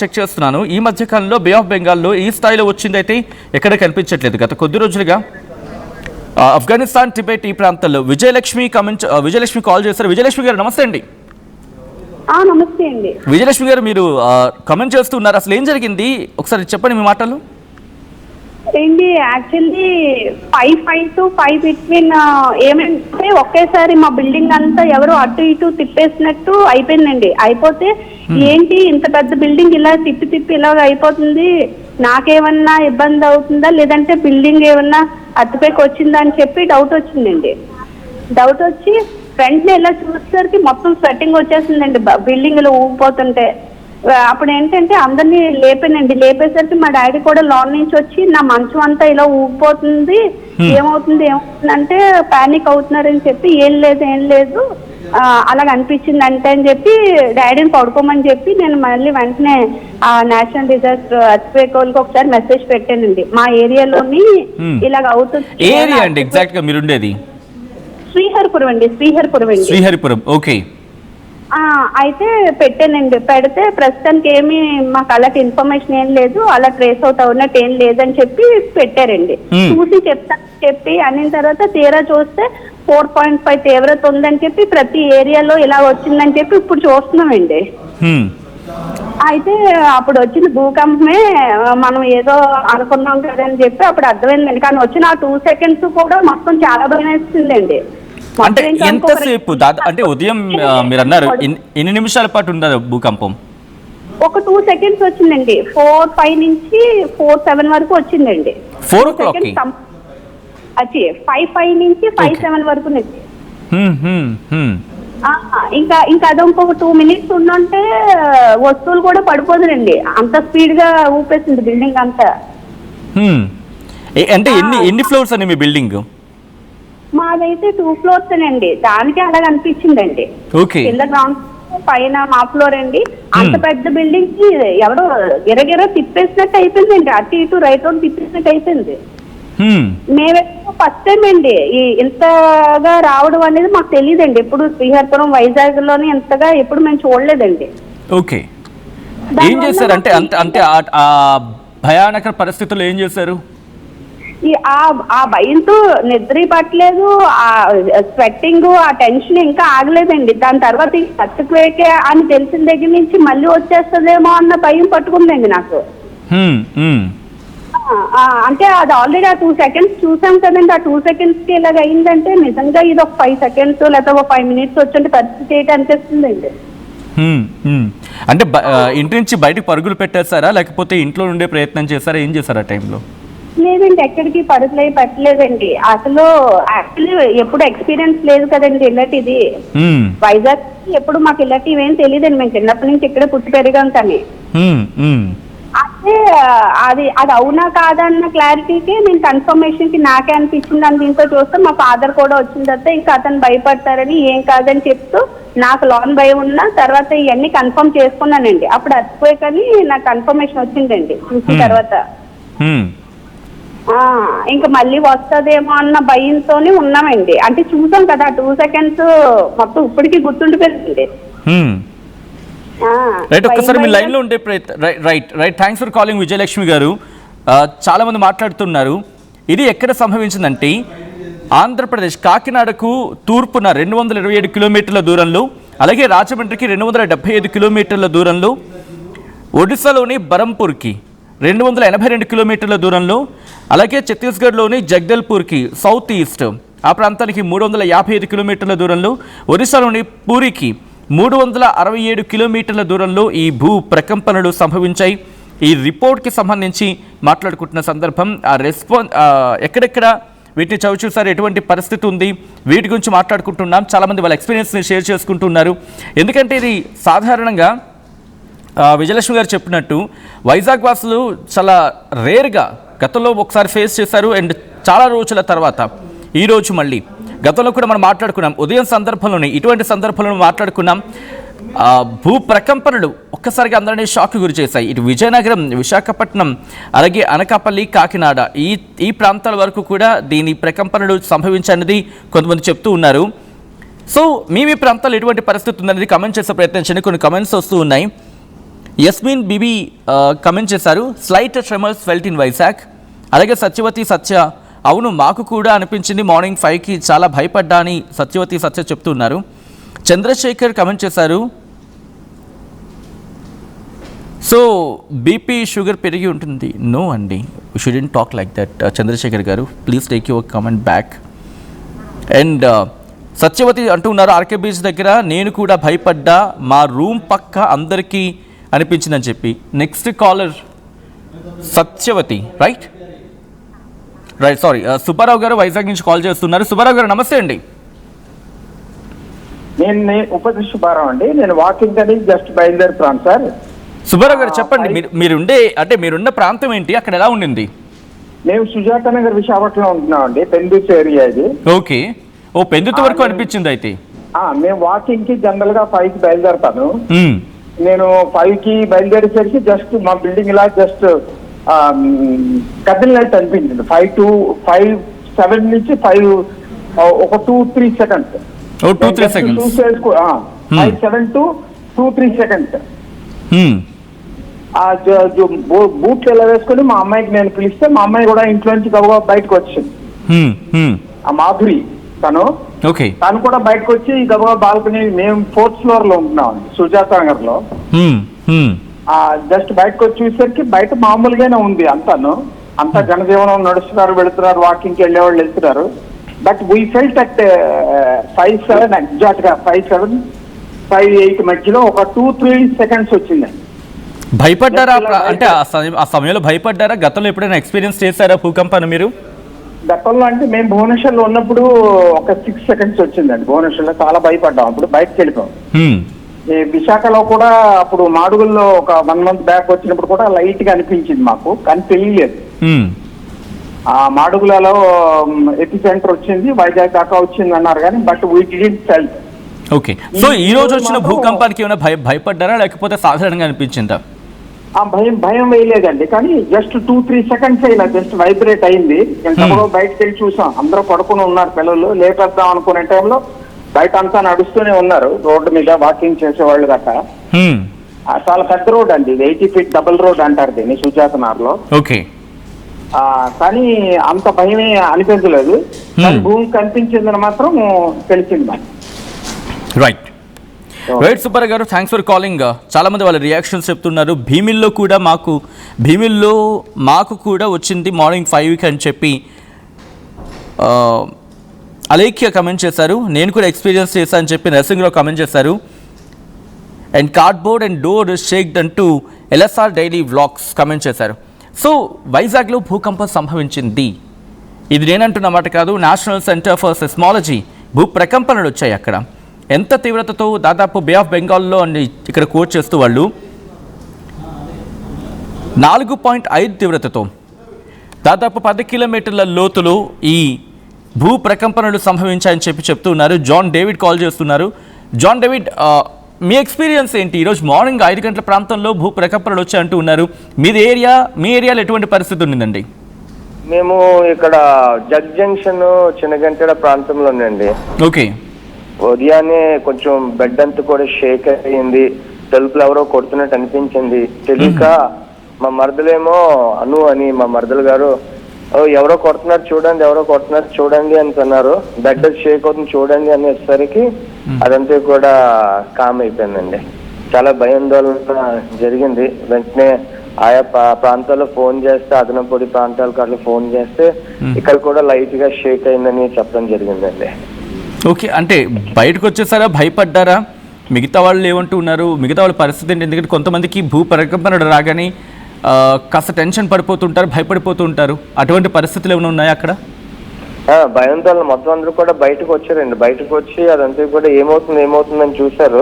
Check చేస్తున్నాను. ఈ మధ్య కాలంలో బే ఆఫ్ బెంగాల్లో ఈ స్థాయిలో వచ్చిందైతే ఎక్కడ కనిపించట్లేదు. గత కొద్ది రోజులుగా ఆఫ్ఘనిస్తాన్, టిబెట్ ఈ ప్రాంతాల్లో విజయలక్ష్మి కాల్ చేశారు. విజయలక్ష్మి గారు నమస్తే అండి. నమస్తే అండి. విజయలక్ష్మి గారు, మీరు కమెంట్ చేస్తున్నారు, అసలు ఏం జరిగింది ఒకసారి చెప్పండి మీ మాటలు. ఏంటి యాక్చువల్లీ 5 to 5 బిట్వీన్ ఏమంటే ఒకేసారి మా బిల్డింగ్ అంతా ఎవరు అటు ఇటు తిప్పేసినట్టు అయిపోయిందండి. అయిపోతే ఏంటి ఇంత పెద్ద బిల్డింగ్ ఇలా తిప్పి ఇలా అయిపోతుంది, నాకేమన్నా ఇబ్బంది అవుతుందా లేదంటే బిల్డింగ్ ఏమన్నా అతుపైకి వచ్చిందా అని చెప్పి డౌట్ వచ్చిందండి. డౌట్ వచ్చి వెంటనే ఇలా చూసేసరికి మొత్తం స్వెట్టింగ్ వచ్చేసిందండి బిల్డింగ్ లో ఊగిపోతుంటే. అప్పుడు ఏంటంటే అందరినీ లేపేసరికి మా డాడీ కూడా లోన్ నుంచి వచ్చి నా మంచం అంతా ఇలా ఊగిపోతుంది, ఏమవుతుంది అంటే పానిక్ అవుతున్నారని చెప్పి ఏం లేదు అలాగ అనిపించింది అంటే అని చెప్పి డాడీని పడుకోమని చెప్పి నేను మళ్ళీ వెంటనే నేషనల్ డిజాస్టర్ అతివేకోల్కి ఒకసారి మెసేజ్ పెట్టానండి. మా ఏరియాలోని ఇలాగ అవుతుంది. శ్రీహరిపురం. ఓకే. అయితే పెట్టానండి. పెడితే ప్రస్తుతానికి ఏమి మాకు అలాంటి ఇన్ఫర్మేషన్ ఏం లేదు, అలా ట్రేస్ అవుట్ అవునట్టు ఏం లేదని చెప్పి పెట్టారండి. చూసి చెప్పి అనిన తర్వాత తీరా చూస్తే 4.5 తీవ్రత ఉందని చెప్పి ప్రతి ఏరియాలో ఇలా వచ్చిందని చెప్పి ఇప్పుడు చూస్తున్నామండి. అయితే అప్పుడు వచ్చిన భూకంపమే మనం ఏదో అనుకున్నాం కదని చెప్పి అప్పుడు అర్థమైందండి. కానీ వచ్చిన 2 seconds కూడా మొత్తం చాలా భయం వేస్తుందండి. అంటే ఎంతసేపు అంటే ఉదయం మీరు అన్నారు ఎన్ని నిమిషాల పాటు ఉన్నది భూకంపం? ఒక 2 seconds వచ్చిందండి. 4:05 నుంచి 4:07 వరకు వచ్చిందండి. 5:05 నుంచి 5:07 వరకు ఇంకా అదో ఇంకొక 2 minutes ఉండుంటే వస్తువులు కూడా పడిపోదునండి, అంత స్పీడ్ గా ఊపేసింది బిల్డింగ్ అంతా. అంటే ఎన్ని ఫ్లోర్స్ అండి మీ బిల్డింగ్? మాదైతే 2 floors అండి. దానికి అలాగ అనిపించిందండి. కింద గ్రౌండ్ పైన మా ఫ్లోర్ అండి. అంత పెద్ద బిల్డింగ్ కి ఎవరో గిరగిర తిప్పేసినట్టు అయిపోయిందండి, అటు ఇటు రైట్ రోడ్ తిప్పేసినట్టు అయిపోయింది. మేమే ఫస్ట్ టైం అండి ఇంతగా రావడం అనేది మాకు తెలియదండి. ఎప్పుడు శ్రీహరిపురం, వైజాగ్ లోని ఇంతగా ఎప్పుడు మేము చూడలేదండి. ఓకే. ఏం చేశారు అంటే అంటే ఆ భయానక పరిస్థితుల్లో ఏం చేశారు? ఆ భయంతో నిద్ర పట్టలేదు, ఆ స్వెట్టింగ్, ఆ టెన్షన్ ఇంకా ఆగలేదండి. దాని తర్వాత ఎర్త్క్వేక్ అని తెలిసిన దగ్గర నుంచి మళ్ళీ వచ్చేస్తుందేమో అన్న భయం పట్టుకుందండి నాకు. అంటే అది ఆల్రెడీ ఆ 2 seconds చూసాం కదండి. ఆ 2 seconds కి ఇలాగ అయిందంటే నిజంగా ఇది ఒక 5 seconds లేదా ఒక 5 minutes వచ్చే పరిస్థితి ఏంటి అనిపిస్తుందండి. అంటే ఇంటి నుంచి బయటకు పరుగులు పెట్టేస్తారా లేకపోతే ఇంట్లో ఉండే ప్రయత్నం చేస్తారా, ఏం చేశారా టైంలో? లేదండి, ఎక్కడికి పరుగులు అయి పెట్టలేదండి. అసలు యాక్చువల్లీ ఎప్పుడు ఎక్స్పీరియన్స్ లేదు కదండి ఇలాంటిది. వైజాగ్ ఎప్పుడు మాకు ఇలాంటివి ఏం తెలియదండి, మేము చిన్నప్పటి నుంచి ఇక్కడే పుట్టి పెరిగాం. కానీ అంటే అది అవునా కాదా అన్న క్లారిటీకి నేను కన్ఫర్మేషన్ కి నాకే అనిపించింది. అని దీంతో చూస్తే మా ఫాదర్ కూడా వచ్చిన తర్వాత ఇంకా అతను భయపడతారని ఏం కాదని చెప్తూ నాకు లోన్ భయం ఉన్న తర్వాత ఇవన్నీ కన్ఫర్మ్ చేసుకున్నానండి. అప్పుడు అతిపోయి నాకు కన్ఫర్మేషన్ వచ్చిందండి చూసిన తర్వాత. ఇంకా మళ్ళీ వస్తుందేమో అన్న భయంతోనే ఉన్నామండి. అంటే చూసాం కదా 2 seconds మొత్తం ఇప్పటికీ గుర్తుండిపోయింది. ఒక్కసారి మీ లైన్ లో ఉండే right. Thanks for calling Vijayalakshmi గారు. చాలా మంది మాట్లాడుతున్నారు. ఇది ఎక్కడ సంభవించిందంటే ఆంధ్రప్రదేశ్ కాకినాడకు తూర్పున 227 కిలోమీటర్ల దూరంలో, అలాగే రాజమండ్రికి 275 కిలోమీటర్ల దూరంలో, ఒడిశాలోని బరంపూర్కి 282 కిలోమీటర్ల దూరంలో, అలాగే ఛత్తీస్గఢ్లోని జగదల్పూర్కి సౌత్ ఈస్ట్ ఆ ప్రాంతానికి 355 కిలోమీటర్ల దూరంలో, ఒరిస్సాలోని పూరికి 367 కిలోమీటర్ల దూరంలో ఈ భూ ప్రకంపనలు సంభవించాయి. ఈ రిపోర్ట్కి సంబంధించి మాట్లాడుకుంటున్న సందర్భం ఎక్కడెక్కడ వీటిని చవిచూసారు, ఎటువంటి పరిస్థితి ఉంది, వీటి గురించి మాట్లాడుకుంటున్నాం. చాలామంది వాళ్ళ ఎక్స్పీరియన్స్ని షేర్ చేసుకుంటున్నారు. ఎందుకంటే ఇది సాధారణంగా విజయలక్ష్మి గారు చెప్పినట్టు వైజాగ్ వాసులు చాలా రేర్గా గతంలో ఒకసారి ఫేస్ చేశారు. అండ్ చాలా రోజుల తర్వాత ఈరోజు మళ్ళీ గతంలో కూడా మనం మాట్లాడుకున్నాం, ఉదయం సందర్భంలోనే ఇటువంటి సందర్భంలో మాట్లాడుకున్నాం. భూ ప్రకంపనలు ఒక్కసారిగా అందరినీ షాక్ గురి చేశాయి. ఇటు విజయనగరం, విశాఖపట్నం, అలాగే అనకాపల్లి, కాకినాడ ఈ ప్రాంతాల వరకు కూడా దీని ప్రకంపనలు సంభవించనిది కొంతమంది చెప్తూ ఉన్నారు. సో మీ ప్రాంతాల్లో ఎటువంటి పరిస్థితి ఉందనేది కమెంట్ చేసే ప్రయత్నించండి. కొన్ని కమెంట్స్ వస్తూ ఉన్నాయి. యస్మిన్ బీబీ కమెంట్ చేశారు, slight tremors felt in Vizag. అలాగే సత్యవతి సత్య, అవును మాకు కూడా అనిపించింది, మార్నింగ్ 5కి చాలా భయపడ్డా అని సత్యవతి సత్య చెప్తున్నారు. చంద్రశేఖర్ కమెంట్ చేశారు, సో బీపీ షుగర్ పెరిగి ఉంటుంది. నో అండి, you shouldn't talk like that. Chandrasekhar garu please take your comment back. And Satyavathi అంటున్నారు, ఆర్కే బీచ్ దగ్గర నేను కూడా భయపడ్డా, మా రూమ్ పక్క అందరికీ అనిపించిందని చెప్పి. Next caller Satyavathi, right sorry, Subbarao garu Vizag నుంచి కాల్ చేస్తున్నారు. సుబ్బారావు గారు నమస్తే అండి. నేను ఉపతి సుబ్బారావు అండి. నేను వాకింగ్ అని జస్ట్ బయలుదేరుతున్నాను సార్. సుబ్బారావు గారు చెప్పండి, మీరున్న ప్రాంతం ఏంటి, అక్కడ ఎలా ఉండింది? మేము సుజాత నగర్ విశాఖపట్నంలో ఉంటున్నాం అండి, పెందుతు ఏరియా ఇది. ఓకే, ఓ పెందుతు వరకు అనిపించింది అయితే. మేము వాకింగ్ కి జనరల్ గా 5కి బయలుదేరుతాను. మ్మ్. నేను 5కి బయలుదేరేసరికి జస్ట్ మా బిల్డింగ్ ఇలా జస్ట్ కదిలినట్టు అనిపించింది. 5-7 నుంచి 5 ఒక 2-3 సెకండ్స్. ఓ 2-3 సెకండ్స్. 5-7 to 2-3 seconds. మ్మ్. బూట్లు ఎలా వేసుకుని మా అమ్మాయికి నేను పిలిస్తే మా అమ్మాయి కూడా ఇంట్లో నుంచి గబగబా బయటకు వచ్చింది. మ్మ్. మ్మ్. ఆ మాధురి తను ఓకే. తను కూడా బయటకు వచ్చి గబగబా బాల్కనీ, మేము 4th floor లో ఉంటున్నాం సుజాత నగర్ లో. మ్మ్. మ్మ్. జస్ట్ బయటకు వచ్చి చూసేసరికి బయట మామూలుగానే ఉంది అంతా జనజీవనం నడుస్తున్నారు, వెళుతున్నారు, వాకింగ్ కి వెళ్ళే వాళ్ళు వెళ్తున్నారు. But we felt at 5-7 exact గా 5-7-5-8 మధ్యలో ఒక 2-3 సెకండ్స్ వచ్చిందండి. భయపడ్డారా? అంటే ఆ సమయంలో భయపడ్డారా? గతంలో ఎప్పుడైనా ఎక్స్పీరియన్స్ చేశారా భూకంపాన్ని మీరు? గతంలో అంటే మేము భువనేశ్వర్లో ఉన్నప్పుడు ఒక 6 సెకండ్స్ వచ్చిందండి. భువనేశ్వర్లో చాలా భయపడ్డాం, అప్పుడు బయటకు వెళ్ళిపోయాం. ఈ విశాఖలో కూడా అప్పుడు మాడుగుల్లో ఒక 1 month బ్యాక్ వచ్చినప్పుడు కూడా లైట్ గా అనిపించింది మాకు, కానీ తెలియలేదు. ఆ మాడుగులలో ఎపి సెంటర్ వచ్చింది, వైజాగ్ దాకా వచ్చింది అన్నారు కానీ but we didn't felt. Okay, so ఈ రోజు వచ్చిన భూకంపానికి ఏమైనా భయపడ్డారా లేకపోతే సాధారణంగా అనిపించిందా? భయం వేయలేదండి, కానీ జస్ట్ 2-3 సెకండ్స్ ఇలా జస్ట్ వైబ్రేట్ అయింది. ఎంతలో బయటకు వెళ్ళి చూసాం, అందరూ పడుకుని ఉన్నారు, పిల్లలు లేపేద్దాం అనుకునే టైంలో బయట అంతా నడుస్తూనే ఉన్నారు, రోడ్డు మీద వాకింగ్ చేసేవాళ్ళు గట్రా. చాలా పెద్ద రోడ్ అండి, 80 feet డబుల్ రోడ్ అంటారు దీన్ని సుజాత నగర్లో. ఓకే, కానీ అంత భయమే అనిపించలేదు, భూమి కనిపించిందని మాత్రం తెలిసింది నాకు. రైట్ సుబ్బారావు గారు, థ్యాంక్స్ ఫర్ కాలింగ్. చాలా మంది వాళ్ళ రియాక్షన్స్ చెప్తున్నారు. భీమిల్లో మాకు కూడా వచ్చింది మార్నింగ్ 5కి అని చెప్పి అలేఖ్య కమెంట్ చేశారు. నేను కూడా ఎక్స్పీరియన్స్ చేశాను అని చెప్పి నరసింహరావు కమెంట్ చేశారు. And cardboard and door shaked అంటూ LSR డైలీ వ్లాగ్స్ కమెంట్ చేశారు. సో వైజాగ్లో భూకంపం సంభవించింది, ఇది నేనంటున్నమాట కాదు, నేషనల్ సెంటర్ ఫర్ సెస్మాలజీ భూప్రకంపనలు వచ్చాయి అక్కడ. ఎంత తీవ్రతతో, దాదాపు బే ఆఫ్ బెంగాల్లో అని ఇక్కడ కోట్ చేస్తూ వాళ్ళు 4.5 తీవ్రతతో దాదాపు 10 కిలోమీటర్ల లోతులో ఈ భూ ప్రకంపనలు సంభవించాయని చెప్తూ ఉన్నారు. జాన్ డేవిడ్ కాల్ చేస్తున్నారు. జాన్ డేవిడ్, మీ ఎక్స్పీరియన్స్ ఏంటి? ఈరోజు మార్నింగ్ 5 గంటల ప్రాంతంలో భూ ప్రకంపనలు వచ్చాయంటూ ఉన్నారు. మీ ఏరియాలో ఎటువంటి పరిస్థితి ఉండిందండి? మేము ఇక్కడ జగ్ జంక్షన్ చిన్నగంటల ప్రాంతంలో ఉందండి. ఓకే, ఉదయాన్నే కొంచెం బెడ్ అంతా కూడా షేక్ అయ్యింది, తలుపులు ఎవరో కొడుతున్నట్టు అనిపించింది. తెలియక మా మరదలేమో అను అని మా మరదలు గారు ఎవరో కొడుతున్నారు చూడండి అని అన్నారు. బెడ్ షేక్ అవుతుంది చూడండి అనేసరికి అదంతా కూడా కామ్ అయిపోయిందండి. చాలా భయాందోళన జరిగింది. వెంటనే ఆయా ప్రాంతాల్లో ఫోన్ చేస్తే, అదనపొడి ప్రాంతాలకు అట్లా ఫోన్ చేస్తే ఇక్కడ కూడా లైట్ గా షేక్ అయిందని చెప్పడం జరిగిందండి. ఓకే, అంటే బయటకు వచ్చేసారా, భయపడ్డారా? మిగతా వాళ్ళు ఏమంటూ ఉన్నారు, మిగతా వాళ్ళ పరిస్థితి ఏంటి? ఎందుకంటే కొంతమందికి భూ ప్రకంపన రాగానే కాస్త టెన్షన్ పడిపోతుంటారు, భయపడిపోతూ ఉంటారు. అటువంటి పరిస్థితులు ఏమైనా ఉన్నాయా అక్కడ? భయాందోళన మొత్తం అందరూ కూడా బయటకు వచ్చారండి. బయటకు వచ్చి అదంతా కూడా ఏమవుతుందని చూశారు.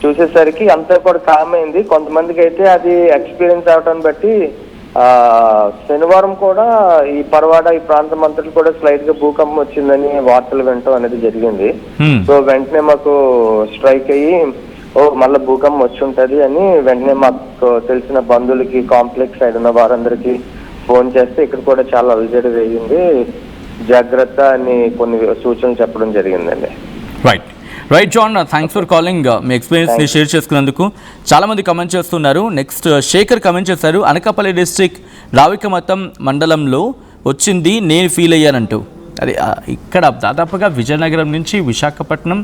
చూసేసరికి అంతా కూడా కామ్ అయింది. కొంతమందికి అయితే అది ఎక్స్పీరియన్స్ అవటం బట్టి శనివారం కూడా ఈ పరవాడ ఈ ప్రాంతం అంతటి కూడా స్లైట్ గా భూకంపం వచ్చిందని వార్తలు వినటం అనేది జరిగింది. సో వెంటనే మాకు స్ట్రైక్ అయ్యి మళ్ళీ భూకంపం వచ్చి ఉంటది అని వెంటనే మాకు తెలిసిన బంధువులకి, కాంప్లెక్స్ సైడ్ ఉన్న వారందరికి ఫోన్ చేస్తే ఇక్కడ కూడా చాలా అలజడి వేయింది, జాగ్రత్త అని కొన్ని సూచనలు చెప్పడం జరిగిందండి. Right right John, thanks for calling. మీ ఎక్స్పీరియన్స్ని షేర్ చేసుకున్నందుకు. చాలామంది కమెంట్ చేస్తున్నారు. నెక్స్ట్ శేఖర్ కమెంట్ చేశారు, అనకాపల్లి డిస్ట్రిక్ట్ రావికమతం మండలంలో వచ్చింది నేను ఫీల్ అయ్యానంటూ. అది ఇక్కడ దాదాపుగా విజయనగరం నుంచి విశాఖపట్నం